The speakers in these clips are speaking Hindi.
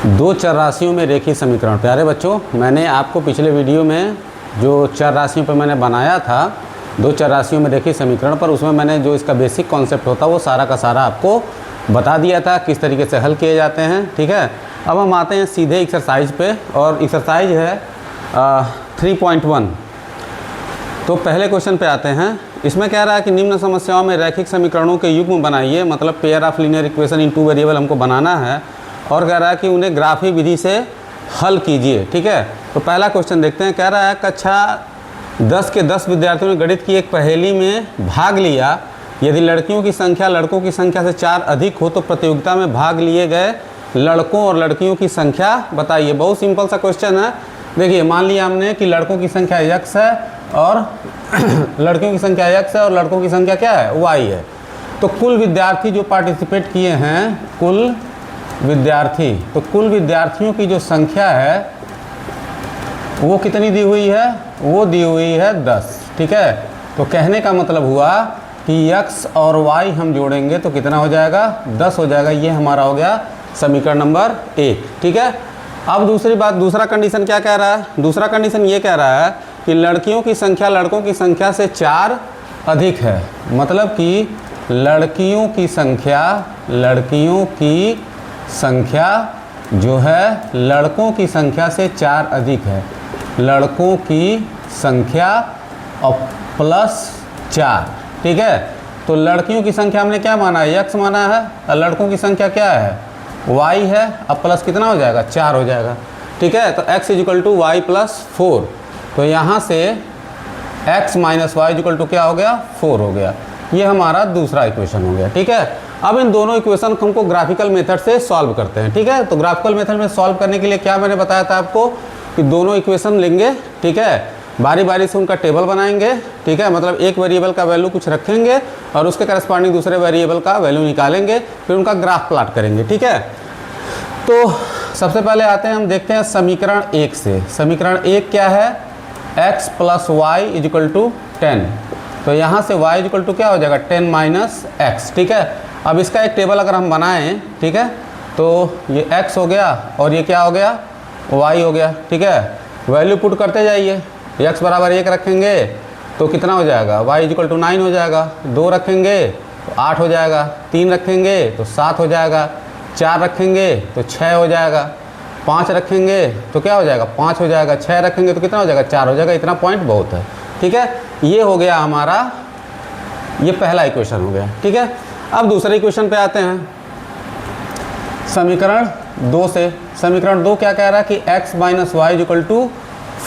दो चर राशियों में रेखीय समीकरण। प्यारे बच्चों, मैंने आपको पिछले वीडियो में जो चर राशियों पर मैंने बनाया था, दो चर राशियों में रेखीय समीकरण पर, उसमें मैंने जो इसका बेसिक कॉन्सेप्ट होता है वो सारा का सारा आपको बता दिया था, किस तरीके से हल किए जाते हैं। ठीक है, अब हम आते हैं सीधे एक्सरसाइज पे, और एक्सरसाइज है 3.1। तो पहले क्वेश्चन पे आते हैं। इसमें कह रहा है कि निम्न समस्याओं में रैखिक समीकरणों के युग्म बनाइए, मतलब pair of linear equation in two variable हमको बनाना है, और कह रहा है कि उन्हें ग्राफी विधि से हल कीजिए। ठीक है, तो पहला क्वेश्चन देखते हैं। कह रहा है कक्षा 10 के 10 विद्यार्थियों ने गणित की एक पहेली में भाग लिया। यदि लड़कियों की संख्या लड़कों की संख्या से 4 अधिक हो तो प्रतियोगिता में भाग लिए गए लड़कों और लड़कियों की संख्या बताइए। बहुत सिंपल सा क्वेश्चन है। देखिए, मान लिया हमने कि लड़कों की संख्या x है और लड़कियों की संख्या x है और लड़कों की संख्या क्या है, y है। तो कुल विद्यार्थी जो पार्टिसिपेट किए हैं, कुल विद्यार्थी, तो कुल विद्यार्थियों की जो संख्या है वो कितनी दी हुई है, वो दी हुई है 10। ठीक है, तो कहने का मतलब हुआ कि x और y हम जोड़ेंगे तो कितना हो जाएगा, 10 हो जाएगा। ये हमारा हो गया समीकरण नंबर 1। ठीक है, अब दूसरी बात, दूसरा कंडीशन क्या कह रहा है? दूसरा कंडीशन ये कह रहा है कि लड़कियों की संख्या लड़कों की संख्या से 4 अधिक है। मतलब कि लड़कियों की संख्या जो है लड़कों की संख्या से 4 अधिक है। लड़कों की संख्या और प्लस 4। ठीक है, तो लड़कियों की संख्या हमने क्या माना है, x माना है, और लड़कों की संख्या क्या है, y है। अब प्लस कितना हो जाएगा, 4 हो जाएगा। ठीक है, तो x = y + 4। तो यहाँ से x - y = क्या हो गया, 4 हो गया। ये हमारा दूसरा इक्वेशन हो गया। ठीक है, अब इन दोनों इक्वेशन को हमको ग्राफिकल मेथड से सॉल्व करते हैं। ठीक है, तो ग्राफिकल मेथड में सॉल्व करने के लिए क्या मैंने बताया था आपको कि दोनों इक्वेशन लेंगे। ठीक है, बारी बारी से उनका टेबल बनाएंगे। ठीक है, मतलब एक वेरिएबल का वैल्यू कुछ रखेंगे और उसके करस्पॉन्डिंग दूसरे वेरिएबल का वैल्यू निकालेंगे, फिर उनका ग्राफ प्लॉट करेंगे। ठीक है, तो सबसे पहले आते हैं, हम देखते हैं समीकरण 1 से। समीकरण 1 क्या है, x + y = 10। तो यहाँ से y = क्या हो जाएगा, 10 - x। ठीक है, अब इसका एक टेबल अगर हम बनाएं, ठीक है, तो ये x हो गया और ये क्या हो गया, y हो गया। ठीक है, वैल्यू पुट करते जाइए। x = 1 रखेंगे तो कितना हो जाएगा, y = 9 हो जाएगा। 2 रखेंगे तो 8 हो जाएगा। 3 रखेंगे तो 7 हो जाएगा। 4 रखेंगे तो 6 हो जाएगा। 5 रखेंगे तो क्या हो जाएगा, 5 हो जाएगा। 6 रखेंगे तो कितना हो जाएगा, 4 हो जाएगा। इतना पॉइंट बहुत है। ठीक है, ये हो गया हमारा, ये पहला इक्वेशन हो गया। ठीक है, अब दूसरे इक्वेशन पे आते हैं। समीकरण 2 से, समीकरण 2 क्या कह रहा है कि x - y =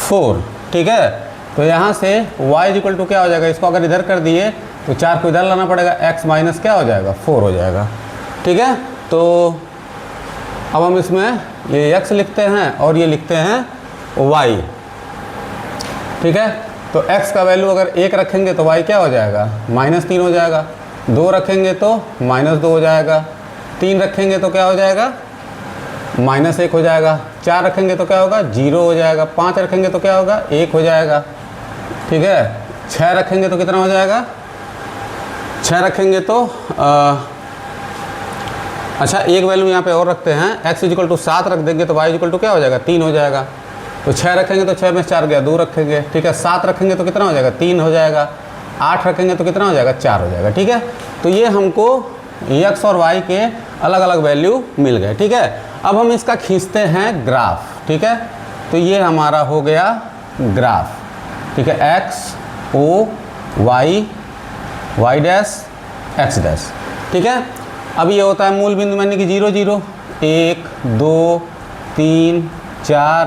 4। ठीक है, तो यहाँ से y = क्या हो जाएगा, इसको अगर इधर कर दिए तो 4 को इधर लाना पड़ेगा, x - क्या हो जाएगा, 4 हो जाएगा। ठीक है, तो अब हम इसमें ये x लिखते हैं और ये लिखते हैं y। ठीक है, तो x का वैल्यू अगर 1 रखेंगे तो y क्या हो जाएगा, -3 हो जाएगा। 2 रखेंगे तो -2 हो जाएगा। 3 रखेंगे तो क्या हो जाएगा, -1 हो जाएगा। 4 रखेंगे तो क्या होगा, 0 हो जाएगा। 5 रखेंगे तो क्या होगा, 1 हो जाएगा। ठीक है, 6 रखेंगे तो कितना हो जाएगा, 6 रखेंगे तो अच्छा, एक वैल्यू यहाँ पे और रखते हैं, x = 7 रख देंगे तो y = क्या हो जाएगा, 3 हो जाएगा। तो 6 रखेंगे तो 6 में 4 गया, 2 रखेंगे। ठीक है, 7 रखेंगे तो कितना हो जाएगा, 3 हो जाएगा। 8 रखेंगे तो कितना हो जाएगा, 4 हो जाएगा। ठीक है, तो ये हमको x और y के अलग अलग वैल्यू मिल गए। ठीक है, अब हम इसका खींचते हैं ग्राफ। ठीक है, तो ये हमारा हो गया ग्राफ। ठीक है, x O y y dash x dash. ठीक है, अब ये होता है मूल बिंदु, यानी कि 0 0 1 2 3 4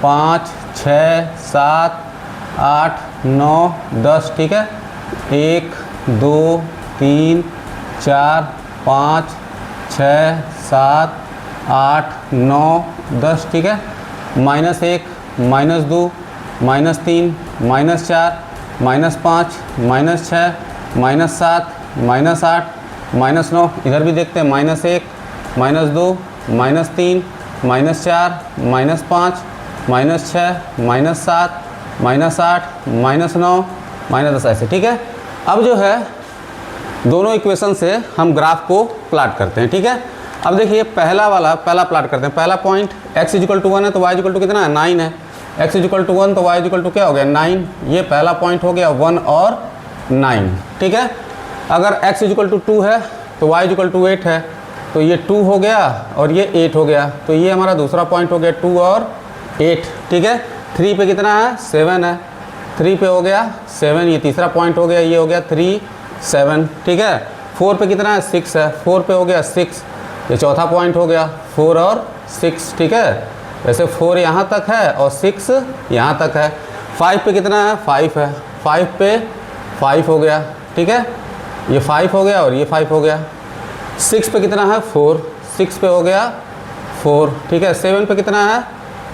5 6 7 8 9 10। ठीक है, 1 2 3 4 5 6 7 8 9 10। ठीक है, -1 -2 -3 -4 -5 -6 -7 -8 -9। इधर भी देखते हैं, -1 -2 -3 -4 -5 -6 -7 -8 -9 -10 ऐसे। ठीक है, अब जो है दोनों इक्वेशन से हम ग्राफ को प्लॉट करते हैं। ठीक है, अब देखिए पहला प्लाट करते हैं। पहला पॉइंट x इजिकल टू 1 है तो y इजिकल टू कितना है 9 है। x इजिकल टू 1 तो y इजिकल टू क्या हो गया 9। ये पहला पॉइंट हो गया 1 और 9, ठीक है। अगर x इजिकल टू 2 है तो y इजिकल टू 8 है, तो ये 2 हो गया और ये 8 हो गया, तो ये हमारा दूसरा पॉइंट हो गया 2 और 8, ठीक है। 3 पे कितना है 7 है, 3 पे हो गया 7, ये तीसरा पॉइंट हो गया, ये हो गया 3 7, ठीक है। 4 पे कितना है 6 है, 4 पे हो गया 6, ये चौथा पॉइंट हो गया 4 और 6, ठीक है। वैसे 4 यहाँ तक है और 6 यहाँ तक है। 5 पे कितना है 5 है, 5 पे 5 हो गया, ठीक है, ये 5 हो गया और ये 5 हो गया। 6 पे कितना है 4, 6 पे हो गया 4, ठीक है। 7 पे कितना है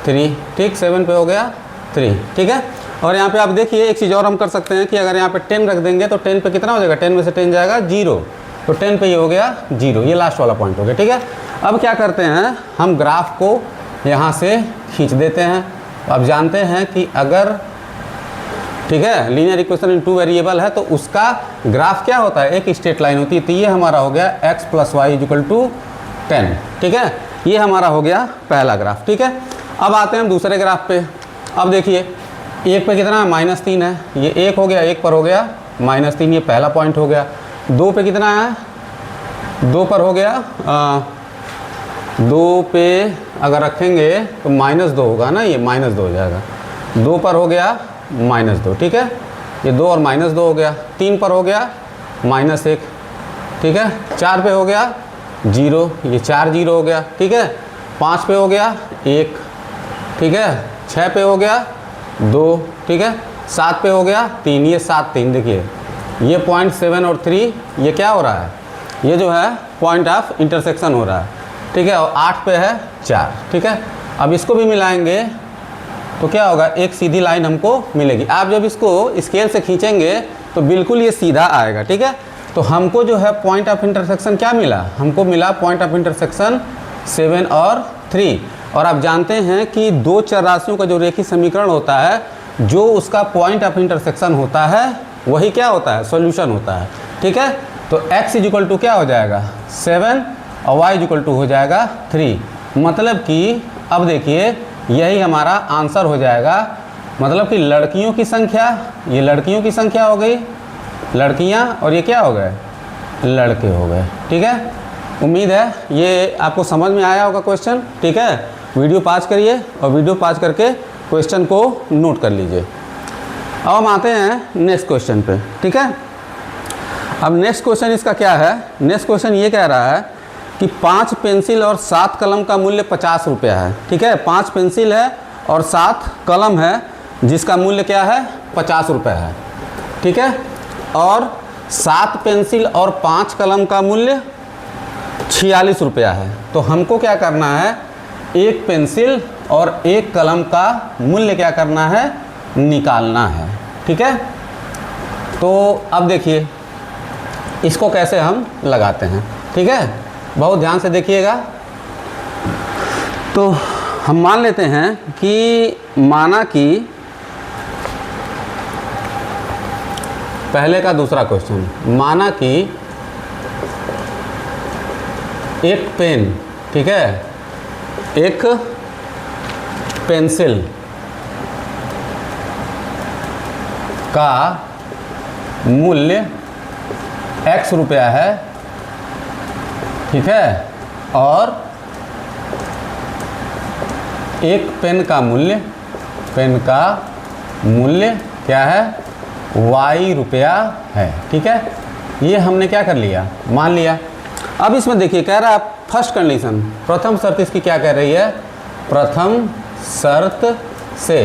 3, ठीक, 7 पे हो गया 3, ठीक है। और यहाँ पे आप देखिए एक चीज़ और हम कर सकते हैं कि अगर यहाँ पे 10 रख देंगे तो 10 पे कितना हो जाएगा, 10 में से 10 जाएगा 0, तो 10 पे ये हो गया 0, ये लास्ट वाला पॉइंट हो गया, ठीक है। अब क्या करते हैं, हम ग्राफ को यहाँ से खींच देते हैं। अब जानते हैं कि अगर, ठीक है, लीनियर इक्वेशन इन 2 वेरिएबल है तो उसका ग्राफ क्या होता है, एक स्ट्रेट लाइन होती है। तो ये हमारा हो गया x + y = 10, ठीक है। ये हमारा हो गया पहला ग्राफ, ठीक है। अब आते हैं हम दूसरे ग्राफ पे। अब देखिए 1 पे कितना है -3 है, ये 1 हो गया, 1 पर हो गया -3, ये पहला पॉइंट हो गया। 2 पे कितना है, 2 पर हो गया 2 पे अगर रखेंगे तो -2 होगा ना, ये -2 हो जाएगा। 2 पर हो गया -2, ठीक है, ये 2 और -2 हो गया। 3 पर हो गया -1, ठीक है। 4 पे हो गया 0, ये 4 0 हो गया, ठीक है। 5 पे हो गया 1, ठीक है। 6 पे हो गया 2, ठीक है। 7 पे हो गया 3, ये 7 3, देखिए ये पॉइंट 7 और 3 ये क्या हो रहा है, ये जो है पॉइंट ऑफ इंटरसेक्शन हो रहा है, ठीक है। और 8 पे है 4, ठीक है। अब इसको भी मिलाएंगे तो क्या होगा, एक सीधी लाइन हमको मिलेगी। आप जब इसको स्केल से खींचेंगे तो बिल्कुल ये सीधा आएगा, ठीक है। तो हमको जो है पॉइंट ऑफ इंटरसेक्शन क्या मिला, हमको मिला पॉइंट ऑफ इंटरसेक्शन 7 और 3। और आप जानते हैं कि दो चर राशियों का जो रेखीय समीकरण होता है, जो उसका पॉइंट ऑफ इंटरसेक्शन होता है वही क्या होता है, सॉल्यूशन होता है, ठीक है। तो x इजिकल टू क्या हो जाएगा 7 और y इजिकल टू हो जाएगा 3। मतलब कि अब देखिए यही हमारा आंसर हो जाएगा। मतलब कि लड़कियों की संख्या, ये लड़कियों की संख्या हो गई, लड़कियां, और ये क्या हो गए, लड़के हो गए, ठीक है। उम्मीद है ये आपको समझ में आया होगा क्वेश्चन, ठीक है। वीडियो पॉज करिए और वीडियो पॉज करके क्वेश्चन को नोट कर लीजिए। अब हम आते हैं नेक्स्ट क्वेश्चन पे, ठीक है। अब नेक्स्ट क्वेश्चन इसका क्या है, नेक्स्ट क्वेश्चन ये कह रहा है कि 5 पेंसिल और 7 कलम का मूल्य 50 रुपया है, ठीक है। 5 पेंसिल है और 7 कलम है जिसका मूल्य क्या है 50 रुपये है, ठीक है। और 7 पेंसिल और 5 कलम का मूल्य 46 रुपया है। तो हमको क्या करना है, एक पेंसिल और एक कलम का मूल्य क्या करना है, निकालना है, ठीक है। तो अब देखिए इसको कैसे हम लगाते हैं, ठीक है, बहुत ध्यान से देखिएगा। तो हम मान लेते हैं कि माना कि पहले का दूसरा क्वेश्चन, माना कि एक पेन, ठीक है, एक पेंसिल का मूल्य x रुपया है, ठीक है। और एक पेन का मूल्य क्या है y रुपया है, ठीक है। ये हमने क्या कर लिया, मान लिया। अब इसमें देखिए कह रहा है फर्स्ट कंडीशन, प्रथम शर्त इसकी क्या कह रही है, प्रथम शर्त से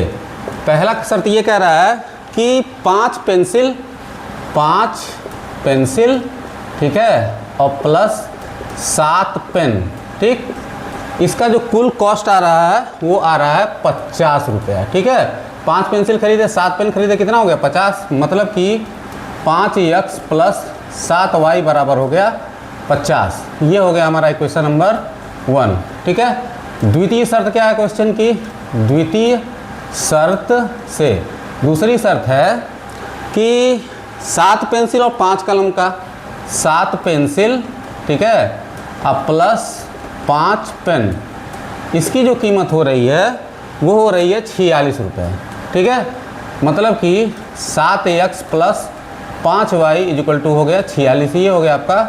पहला शर्त ये कह रहा है कि 5 पेंसिल, ठीक है, और प्लस 7 पेन, ठीक। इसका जो कुल कॉस्ट आ रहा है वो आ रहा है 50 रुपया, ठीक है। 5 पेंसिल खरीदे, 7 पेन खरीदे, कितना हो गया 50, मतलब कि 5x + 7y बराबर हो गया 50। ये हो गया हमारा इक्वेशन नंबर 1, ठीक है। द्वितीय शर्त क्या है क्वेश्चन की, द्वितीय शर्त से दूसरी शर्त है कि 7 पेंसिल और 5 कलम का, 7 पेंसिल, ठीक है, प्लस 5 पेन, इसकी जो कीमत हो रही है वो हो रही है 46 रुपये। ठीक है, मतलब कि 7x plus 5y equal to हो गया 46। ये हो गया आपका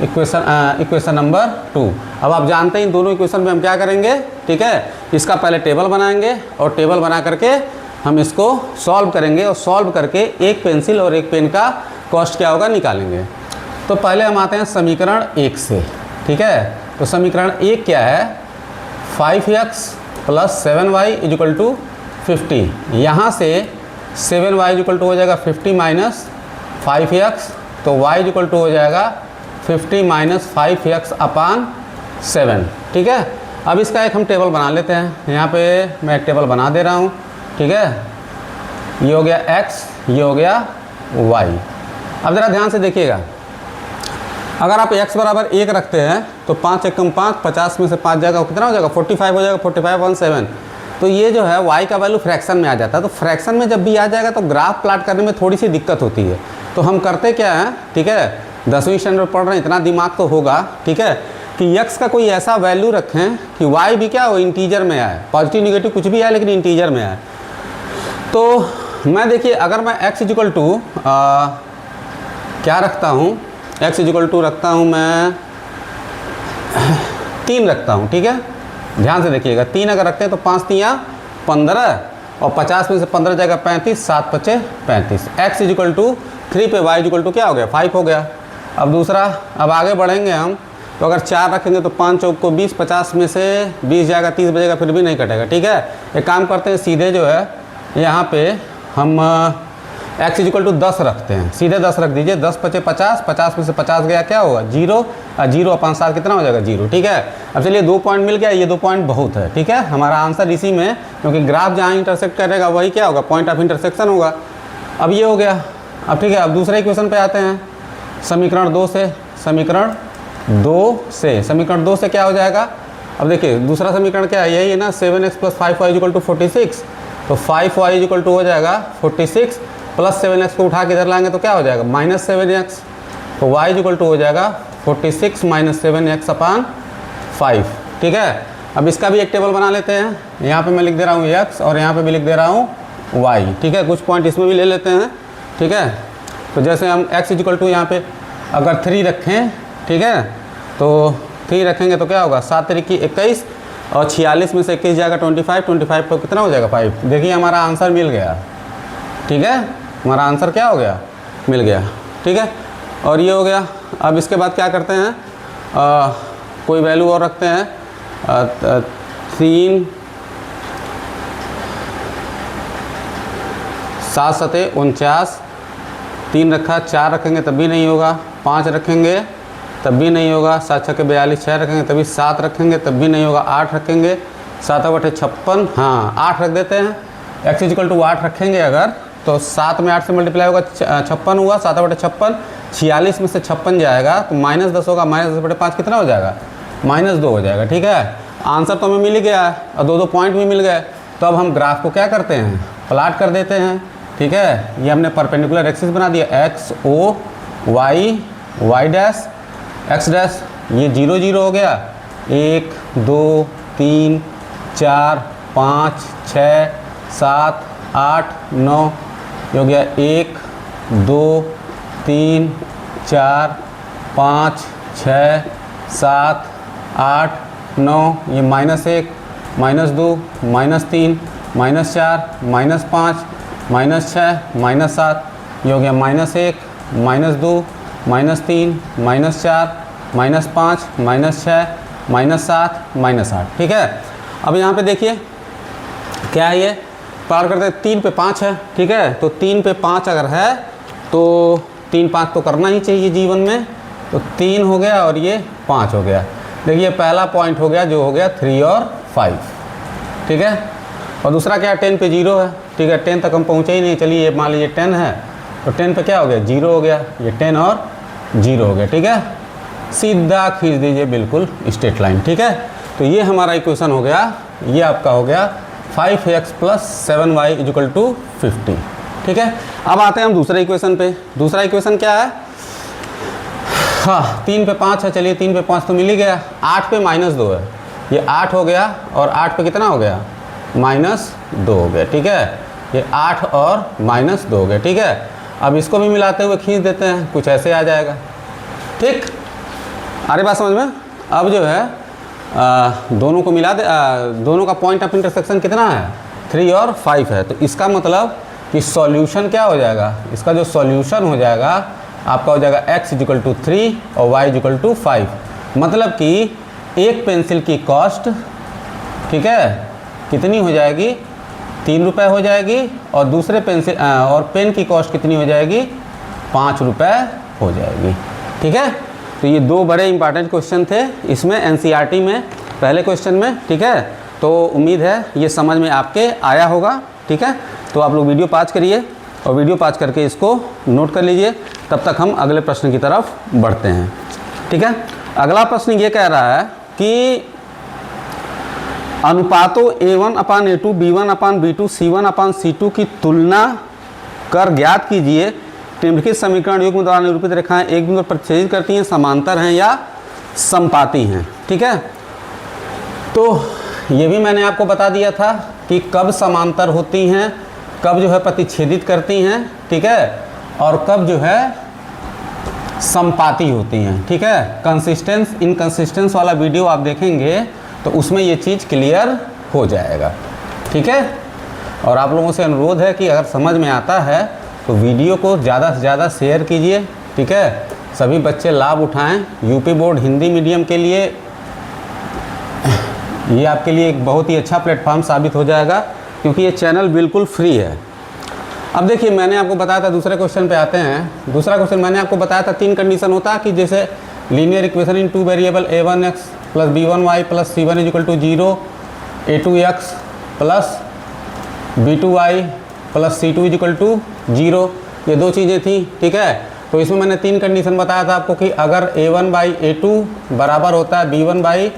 इक्वेशन नंबर 2। अब आप जानते हैं इन दोनों इक्वेशन में हम क्या करेंगे, ठीक है, इसका पहले टेबल बनाएंगे और टेबल बना करके हम इसको सॉल्व करेंगे और सॉल्व करके एक पेंसिल और एक पेन का कॉस्ट क्या होगा निकालेंगे। तो पहले हम आते हैं समीकरण 1 से। ठीक है, तो समीकरण 1 क्या है, 5x plus 7y equal to 50। यहाँ से 7y इक्वल टू हो जाएगा 50 माइनस 5x, तो y इक्वल टू हो जाएगा 50 माइनस 5x अपान 7। ठीक है, अब इसका एक हम टेबल बना लेते हैं। यहाँ पे मैं एक टेबल बना दे रहा हूँ। ठीक है, ये हो गया x, ये हो गया y। अब ज़रा ध्यान से देखिएगा, अगर आप x बराबर 1 रखते हैं तो 5 एकम 5, 50 में से 5 जाएगा, कितना हो जाएगा 45 हो जाएगा, 45/7। तो ये जो है y का वैल्यू फ्रैक्शन में आ जाता है। तो फ्रैक्शन में जब भी आ जाएगा तो ग्राफ प्लाट करने में थोड़ी सी दिक्कत होती है। तो हम करते क्या हैं, ठीक है, 10वीं स्टैंडर्ड पढ़ रहे हैं, इतना दिमाग तो होगा, ठीक है, कि x का कोई ऐसा वैल्यू रखें कि y भी क्या हो, इंटीजर में आए, पॉजिटिव निगेटिव कुछ भी आए लेकिन इंटीजर में आए। तो मैं देखिए, अगर मैं x इक्वल टू क्या रखता हूँ, x इक्वल टू रखता हूँ मैं 3 रखता हूँ। ठीक है, ध्यान से देखिएगा, 3 अगर रखते हैं तो 5 3 15 और 50 में से 15 जाएगा 35, 7 5 35। x इक्वल टू 3 पे y इक्वल टू क्या हो गया, 5 हो गया। अब दूसरा, अब आगे बढ़ेंगे हम, तो अगर 4 रखेंगे तो 5 चौक को 20, 50 में से 20 जाएगा 30 बजेगा, फिर भी नहीं कटेगा। ठीक है, एक काम करते हैं, सीधे जो है यहाँ पे हम x इक्वल टू 10 रखते हैं, सीधे 10 रख दीजिए। 10 5 50, 50 में से 50 गया, क्या होगा 0, 0 अपान 7 कितना हो जाएगा 0। ठीक है, अब चलिए 2 पॉइंट मिल गया, ये 2 पॉइंट बहुत है। ठीक है, हमारा आंसर इसी में, क्योंकि ग्राफ जहाँ इंटरसेक्ट करेगा वही क्या होगा, पॉइंट ऑफ इंटरसेक्शन होगा। अब ये हो गया। अब ठीक है, अब दूसरे इक्वेशन पे आते हैं, समीकरण 2 से। समीकरण 2 से क्या हो जाएगा, अब देखिए दूसरा समीकरण क्या है, यही है ना, 7x plus 5y equal to 46। तो 5y इक्वल टू हो जाएगा 46 प्लस 7x को उठा के इधर लाएंगे तो क्या हो जाएगा माइनस 7x। तो y इक्वल टू हो जाएगा 46 माइनस 7x अपान 5। ठीक है, अब इसका भी एक टेबल बना लेते हैं। यहाँ पे मैं लिख दे रहा हूँ x और यहाँ पे भी लिख दे रहा हूँ y। ठीक है, कुछ पॉइंट इसमें भी ले लेते हैं। ठीक है, तो जैसे हम x इक्वल टू यहाँ पे अगर 3 रखें, ठीक है, तो 3 रखेंगे तो क्या होगा, 7 3 21 और 46 में से 21 जाएगा 25, 25 पर कितना हो जाएगा 5। देखिए हमारा आंसर मिल गया। ठीक है, हमारा आंसर क्या हो गया, मिल गया। ठीक है, और ये हो गया। अब इसके बाद क्या करते हैं, कोई वैल्यू और रखते हैं, 3 7 7 49, 3 रखा, 4 रखेंगे तब भी नहीं होगा, 5 रखेंगे तब भी नहीं होगा, 7 6 42, 6 रखेंगे तभी, 7 रखेंगे तब भी नहीं होगा, 8 रखेंगे, 7 8 56, हाँ 8 रख देते हैं। x इक्वल टू 8 रखेंगे अगर, तो 7 में 8 से मल्टीप्लाई होगा 56 हुआ, 7 8 56, 46 में से 56 जाएगा तो माइनस 10 होगा, माइनस 10 बटे 5 कितना हो जाएगा, माइनस 2 हो जाएगा। ठीक है, आंसर तो हमें मिल ही गया और 2 पॉइंट भी मिल गए। तो अब हम ग्राफ को क्या करते हैं, प्लाट कर देते हैं। ठीक है, ये हमने परपेंडिकुलर एक्सिस बना दिया, x o y y dash x dash, ये 0 0 हो गया, 1 2 3 4 5 6 7 8 9, ये हो गया 1 2 3 4 5 6 7 8 9, ये -1 -2 -3 -4 -5 -6 -7, ये हो गया -1 -2 -3 -4 -5 -6 -7 -8। ठीक है, अब यहाँ पे देखिए क्या है, ये पार करते हैं, 3 पे 5 है। ठीक है, तो 3 पे 5 अगर है तो 3 5 तो करना ही चाहिए जीवन में, तो 3 हो गया और ये 5 हो गया। देखिए पहला पॉइंट हो गया जो हो गया 3 और 5। ठीक है, और दूसरा क्या, 10 पे 0 है। ठीक है, 10 तक हम पहुँचे ही नहीं, चलिए मान लीजिए 10 है तो 10 पे क्या हो गया 0 हो गया, ये 10 और 0 हो गया। ठीक है, सीधा खींच दीजिए बिल्कुल स्ट्रेट लाइन। ठीक है, तो ये हमारा इक्वेशन हो गया, ये आपका हो गया 5x plus 7y equal to 50। ठीक है, अब आते हैं हम दूसरे इक्वेशन पे। दूसरा इक्वेशन क्या है, हाँ 3 पे 5 है, चलिए 3 पे 5 तो मिल ही गया। 8 पे -2 है, ये 8 हो गया और 8 पे कितना हो गया, -2 हो गया, ठीक है। ये 8 और -2 हो गया, ठीक है। अब इसको भी मिलाते हुए खींच देते हैं, कुछ ऐसे आ जाएगा, ठीक। आ रही बात समझ में। अब जो है दोनों को मिला दे, दोनों का पॉइंट ऑफ इंटरसेक्शन कितना है, 3 और 5 है। तो इसका मतलब कि सॉल्यूशन क्या हो जाएगा, इसका जो सॉल्यूशन हो जाएगा आपका हो जाएगा x = 3 और y = 5। मतलब कि एक पेंसिल की कॉस्ट, ठीक है, कितनी हो जाएगी, 3 रुपये हो जाएगी, और दूसरे पेंसिल और पेन की कॉस्ट कितनी हो जाएगी, 5 रुपये हो जाएगी, ठीक है। तो ये 2 बड़े इंपॉर्टेंट क्वेश्चन थे इसमें एनसीईआरटी में, पहले क्वेश्चन में, ठीक है। तो उम्मीद है ये समझ में आपके आया होगा, ठीक है। तो आप लोग वीडियो पॉज करिए और वीडियो पॉज करके इसको नोट कर लीजिए, तब तक हम अगले प्रश्न की तरफ बढ़ते हैं, ठीक है। अगला प्रश्न ये कह रहा है कि अनुपातों A1/A2, B1/B2, C1/C2 की तुलना कर ज्ञात कीजिए निम्नलिखित समीकरण युग्म द्वारा निरूपित रेखाएं एक बिंदु पर छेद करती हैं, समांतर हैं या समपाती हैं, ठीक है। तो ये भी मैंने आपको बता दिया था कि कब समांतर होती हैं, कब जो है प्रतिच्छेदित करती हैं, ठीक है, और कब जो है समपाती होती हैं, ठीक है। कंसिस्टेंस इनकंसिस्टेंस वाला वीडियो आप देखेंगे तो उसमें ये चीज़ क्लियर हो जाएगा, ठीक है। और आप लोगों से अनुरोध है कि अगर समझ में आता है तो वीडियो को ज़्यादा से ज़्यादा शेयर कीजिए, ठीक है। सभी बच्चे लाभ उठाएं। यूपी बोर्ड हिंदी मीडियम के लिए ये आपके लिए एक बहुत ही अच्छा प्लेटफॉर्म साबित हो जाएगा, क्योंकि ये चैनल बिल्कुल फ्री है। अब देखिए मैंने आपको बताया था, दूसरे क्वेश्चन पे आते हैं। दूसरा क्वेश्चन मैंने आपको बताया था 3 कंडीशन होता है कि जैसे linear equation in 2 variable A1x + B1y + C1 = 0, A2x + B2y + C2 = 0, ये 2 चीज़ें थी, ठीक है। तो इसमें मैंने 3 कंडीशन बताया था आपको कि अगर A1/A2 बराबर होता है B1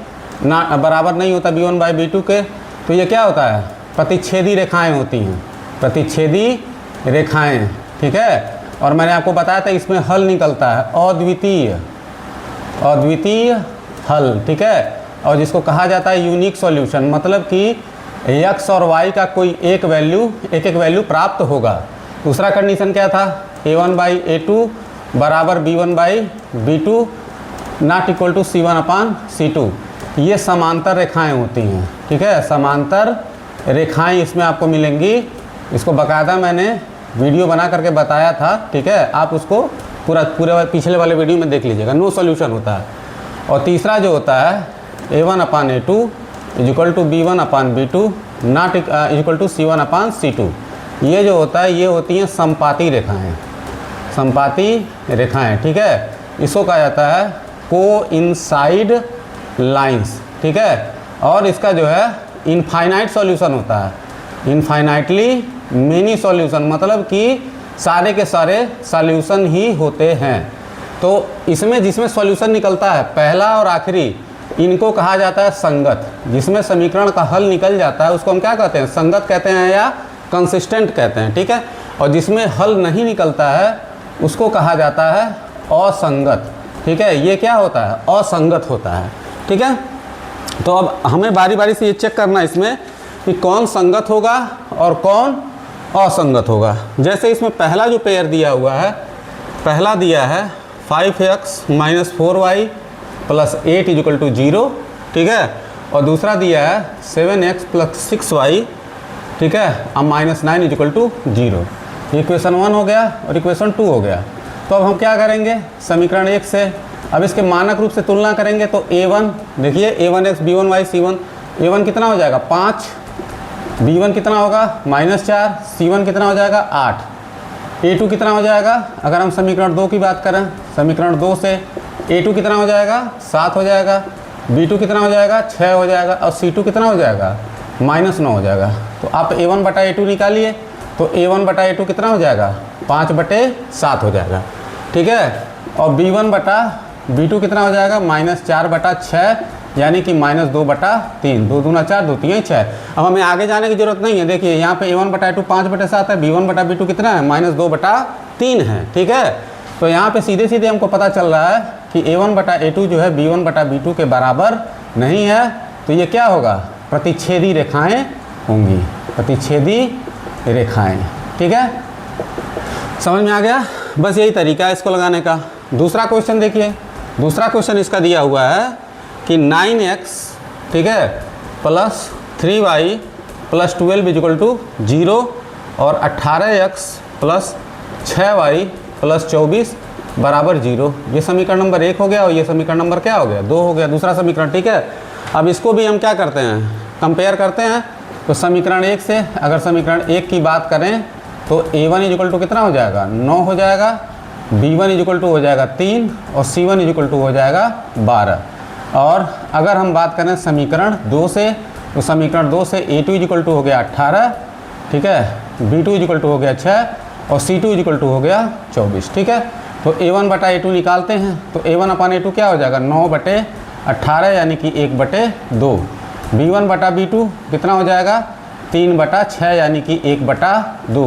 ना बराबर नहीं होता B1/B2 के, तो ये क्या होता है, प्रतिच्छेदी रेखाएं होती हैं, प्रतिच्छेदी रेखाएं, ठीक है। और मैंने आपको बताया था इसमें हल निकलता है अद्वितीय हल, ठीक है। और जिसको कहा जाता है यूनिक सॉल्यूशन, मतलब कि x और y का कोई एक वैल्यू प्राप्त होगा। दूसरा कंडीशन क्या था, A1/A2 बराबर B1/B2 not equal to C1/C2। ये समांतर रेखाएं होती हैं, ठीक है, समांतर रेखाएं इसमें आपको मिलेंगी। इसको बाकायदा मैंने वीडियो बना करके बताया था, ठीक है। आप उसको पूरे पिछले वाले वीडियो में देख लीजिएगा, नो सॉल्यूशन होता है। और तीसरा जो होता है A1/A2 = B1/B2 not equal to C1/C2। ये जो होता है ये होती हैं समपाती रेखाएं, ठीक है। इसको कहा जाता है कोइंसाइड लाइंस, ठीक है। और इसका जो है इनफाइनाइट सॉल्यूशन होता है, इनफाइनाइटली मेनी सॉल्यूशन, मतलब कि सारे के सारे सॉल्यूशन ही होते हैं। तो इसमें जिसमें सॉल्यूशन निकलता है पहला और आखिरी, इनको कहा जाता है संगत। जिसमें समीकरण का हल निकल जाता है उसको हम क्या कहते हैं, संगत कहते हैं या कंसिस्टेंट कहते हैं, ठीक है। और जिसमें हल नहीं निकलता है उसको कहा जाता है असंगत, ठीक है। ये क्या होता है, असंगत होता है, ठीक है। तो अब हमें बारी बारी से ये चेक करना है इसमें कि कौन संगत होगा और कौन असंगत होगा। जैसे इसमें पहला जो पेयर दिया हुआ है, पहला दिया है 5x - 4y + 8 = 0, ठीक है। और दूसरा दिया है 7x + 6y, ठीक है, अब -9 = 0। इक्वेशन 1 हो गया और इक्वेशन 2 हो गया। तो अब हम क्या करेंगे, समीकरण 1 से अब इसके मानक रूप से तुलना करेंगे। तो A1 देखिए, A1x B1y C1, A1 कितना हो जाएगा 5, B1 कितना होगा -4, C1 कितना हो जाएगा 8, A2 कितना हो जाएगा, अगर हम समीकरण 2 की बात करें, समीकरण 2 से A2 कितना हो जाएगा 7 हो जाएगा, B2 कितना हो जाएगा 6 हो जाएगा, और C2 कितना हो जाएगा -9 हो जाएगा। तो आप A1/A2 निकालिए, तो A1/A2 कितना हो जाएगा 5/7 हो जाएगा, ठीक है। और B1/B2 कितना हो जाएगा -4/6, यानी कि -2/3, 2 दूना 4, 2 3 6। अब हमें आगे जाने की जरूरत नहीं है। देखिए यहाँ पे A1/A2 5/7 है, B1/B2 कितना है -2/3 है, ठीक है। तो यहाँ पे सीधे सीधे हमको पता चल रहा है कि A1 बटा A2 जो है B1 बटा B2 के बराबर नहीं है, तो ये क्या होगा, प्रतिच्छेदी रेखाएं होंगी, प्रतिच्छेदी रेखाएं। ठीक है, समझ में आ गया। बस यही तरीका है इसको लगाने का। दूसरा क्वेश्चन देखिए, दूसरा क्वेश्चन इसका दिया हुआ है कि 9x, ठीक है, plus 3y plus 12 equal to 0 और 18x प्लस 6y प्लस 24 बराबर 0। ये समीकरण नंबर 1 हो गया और ये समीकरण नंबर क्या हो गया, 2 हो गया, दूसरा समीकरण। ठीक है, अब इसको भी हम क्या करते हैं, कंपेयर करते हैं। तो समीकरण 1 से अगर समीकरण 1 की बात करें तो A1 इक्वल टू कितना हो जाएगा, 9 हो जाएगा, B1 इक्वल टू हो जाएगा 3 और C1 इक्वल टू हो जाएगा 12। और अगर हम बात करें समीकरण 2 से, तो समीकरण 2 से A2 इक्वल टू हो गया 18, ठीक है, B2 इक्वल टू हो गया 6 और C2 इक्वल टू हो गया 24। ठीक है, तो A1 बटा A2 निकालते हैं, तो A1 अपान A2 क्या हो जाएगा, 9 बटे 18 यानी कि 1 बटे 2। B1 बटा B2 कितना हो जाएगा, 3 बटा 6 यानी कि 1 बटा 2।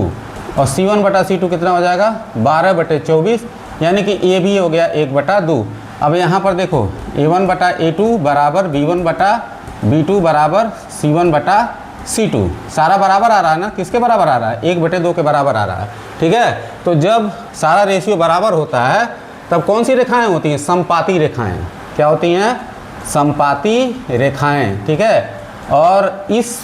और C1 बटा C2 कितना हो जाएगा, 12 बटे 24 यानी कि ये भी हो गया 1 बटा 2। अब यहाँ पर देखो A1 बटा A2 बराबर B1 बटा B2 बराबर C1 बटा C2, सारा बराबर आ रहा है ना, किसके बराबर आ रहा है, 1 बटे 2 के बराबर आ रहा है। ठीक है, तो जब सारा रेशियो बराबर होता है तब कौन सी रेखाएं होती हैं, समपाती रेखाएं। क्या होती हैं, समपाती रेखाएं। ठीक है, और इस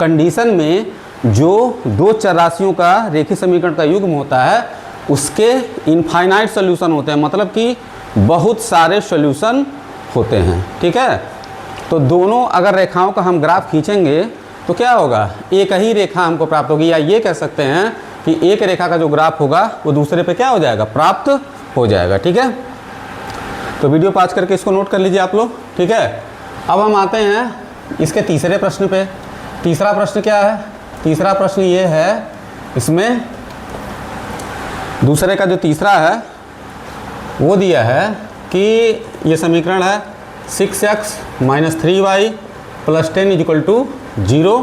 कंडीशन में जो दो चर राशियों का रेखीय समीकरण का युग्म होता है उसके इनफाइनाइट सॉल्यूशन होते हैं, मतलब कि बहुत सारे सॉल्यूशन होते हैं। ठीक है, तो दोनों अगर रेखाओं का हम ग्राफ खींचेंगे तो क्या होगा, एक ही रेखा हमको प्राप्त होगी, या ये कह सकते हैं कि एक रेखा का जो ग्राफ होगा वो दूसरे पे क्या हो जाएगा, प्राप्त हो जाएगा। ठीक है, तो वीडियो पॉज करके इसको नोट कर लीजिए आप लोग। ठीक है, अब हम आते हैं इसके तीसरे प्रश्न पे। तीसरा प्रश्न क्या है, तीसरा प्रश्न ये है, इसमें दूसरे का जो तीसरा है वो दिया है कि ये समीकरण है 6x minus 3y plus 10 equal to 0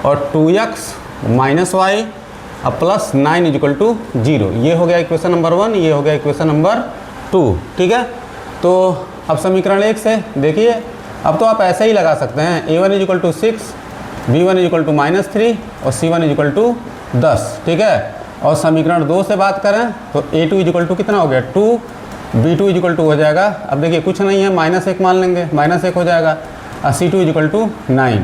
और 2x माइनस वाई और प्लस 9 इक्वल टू 0। ये हो गया इक्वेशन नंबर 1, ये हो गया इक्वेशन नंबर 2। ठीक है, तो अब समीकरण 1 से देखिए, अब तो आप ऐसे ही लगा सकते हैं, A1 equal to 6, B1 equal to minus 3 और C1 इक्वल टू 10। ठीक है, और समीकरण 2 से बात करें तो A2 इक्वल टू कितना हो गया, 2, B2 इक्वल टू हो जाएगा, अब देखिए कुछ नहीं है, -1 मान लेंगे, -1 हो जाएगा, और C2 इक्वल टू 9।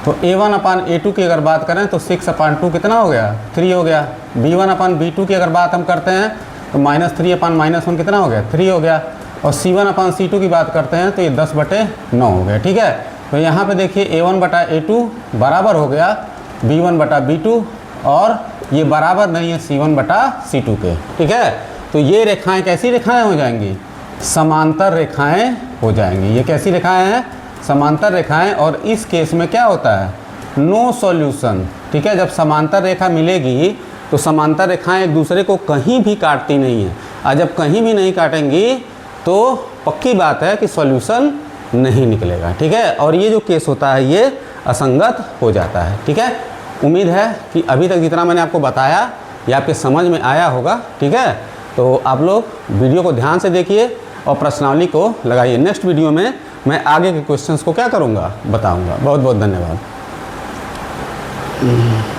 तो A1 अपान A2 की अगर बात करें तो 6 अपान 2 कितना हो गया, 3 हो गया। B1 अपान B2 की अगर बात हम करते हैं तो -3 अपान -1 कितना हो गया, 3 हो गया। और C1 अपान C2 की बात करते हैं तो ये 10 बटे 9 हो गया। ठीक है, तो यहाँ पे देखिए A1 बटा A2 बराबर हो गया B1 बटा B2, और ये बराबर नहीं है C1 बटा C2 के। ठीक है, तो ये रेखाएं कैसी रेखाएं हो जाएंगी, समांतर रेखाएं हो जाएंगी। ये कैसी रेखाएं हैं, समांतर रेखाएं। और इस केस में क्या होता है, नो सॉल्यूशन। ठीक है, जब समांतर रेखा मिलेगी तो समांतर रेखाएं एक दूसरे को कहीं भी काटती नहीं हैं, और जब कहीं भी नहीं काटेंगी तो पक्की बात है कि सॉल्यूशन नहीं निकलेगा। ठीक है, और ये जो केस होता है ये असंगत हो जाता है। ठीक है, उम्मीद है कि अभी तक जितना मैंने आपको बताया ये आपके समझ में आया होगा। ठीक है, तो आप लोग वीडियो को ध्यान से देखिए और प्रश्नावली को लगाइए। नेक्स्ट वीडियो में मैं आगे के क्वेश्चंस को क्या करूँगा, बताऊँगा। बहुत बहुत धन्यवाद।